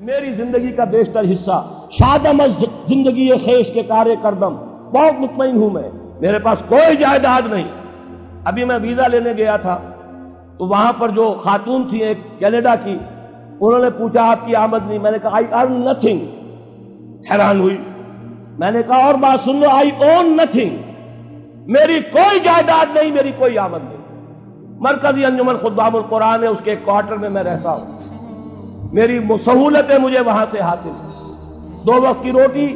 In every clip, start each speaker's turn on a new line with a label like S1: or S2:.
S1: میری زندگی کا بیشتر حصہ شادم از زندگی خیش کے کارے کردم، بہت مطمئن ہوں میں، میرے پاس کوئی جائیداد نہیں۔ ابھی میں ویزا لینے گیا تھا تو وہاں پر جو خاتون تھی ایک کینیڈا کی، انہوں نے پوچھا آپ کی آمد نہیں، میں نے کہا آئی ارن نتھنگ، حیران ہوئی۔ میں نے کہا اور بات سن لو، آئی اون نتھنگ، میری کوئی جائیداد نہیں، میری کوئی آمد نہیں۔ مرکزی انجمن خدام القرآن ہے، اس کے ایک کوارٹر میں رہتا ہوں، میری سہولتیں مجھے وہاں سے حاصل ہیں، 2 وقت کی روٹی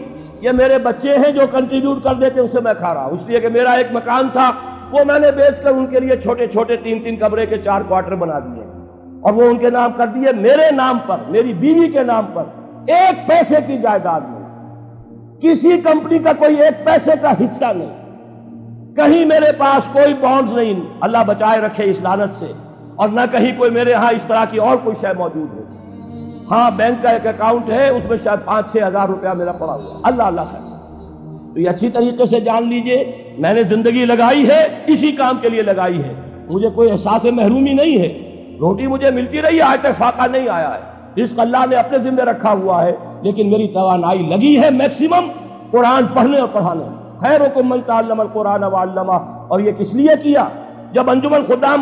S1: یہ میرے بچے ہیں جو کنٹریبیوٹ کر دیتے اس سے میں کھا رہا ہوں، اس لیے کہ میرا ایک مکان تھا وہ میں نے بیچ کر ان کے لیے چھوٹے چھوٹے 3 کمرے کے 4 کوارٹر بنا دیے اور وہ ان کے نام کر دیے، میرے نام پر، میری بیوی کے نام پر 1 پیسے کی جائیداد نہیں، کسی کمپنی کا کوئی 1 پیسے کا حصہ نہیں، کہیں میرے پاس کوئی بانڈز نہیں، اللہ بچائے رکھے اس لعنت سے، اور نہ کہیں کوئی میرے ہاں اس طرح کی اور کوئی شے موجود ہے۔ ہاں بینک کا ایک اکاؤنٹ ہے، اس میں شاید 5-6 ہزار روپیہ میرا پڑا ہوا، اللہ خیر۔ تو یہ اچھی طریقے سے جان لیجئے میں نے زندگی لگائی ہے، اسی کام کے لیے لگائی ہے، مجھے کوئی احساس محرومی نہیں ہے، روٹی مجھے ملتی رہی ہے، آج تک فاقہ نہیں آیا ہے، رزق اللہ نے اپنے ذمہ رکھا ہوا ہے، لیکن میری توانائی لگی ہے میکسیمم قرآن پڑھنے اور پڑھانے۔ خیرکم من تعلم القرآن وعلمہ، اور یہ کس لیے کیا؟ جب انجمن خدام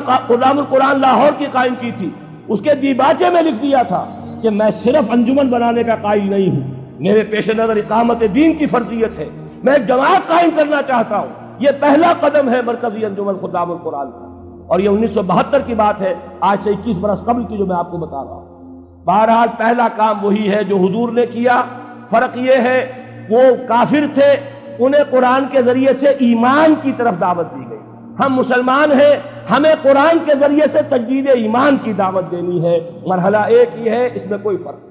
S1: القرآن لاہور کی قائم کی تھی، اس کے دیباچے میں لکھ دیا تھا کہ میں صرف انجمن بنانے کا قائل نہیں ہوں، میرے پیش نظر اقامت دین کی فرضیت ہے، میں ایک جماعت قائم کرنا چاہتا ہوں۔ یہ پہلا قدم ہے مرکزی انجمن خدام القرآن کا، اور یہ 1972 کی بات ہے، آج سے 21 برس قبل کی جو میں آپ کو بتا رہا ہوں۔ بہرحال پہلا کام وہی ہے جو حضور نے کیا، فرق یہ ہے وہ کافر تھے، انہیں قرآن کے ذریعے سے ایمان کی طرف دعوت دی گئی، ہم مسلمان ہیں، ہمیں قرآن کے ذریعے سے تجدید ایمان کی دعوت دینی ہے، مرحلہ ایک ہی ہے، اس میں کوئی فرق نہیں۔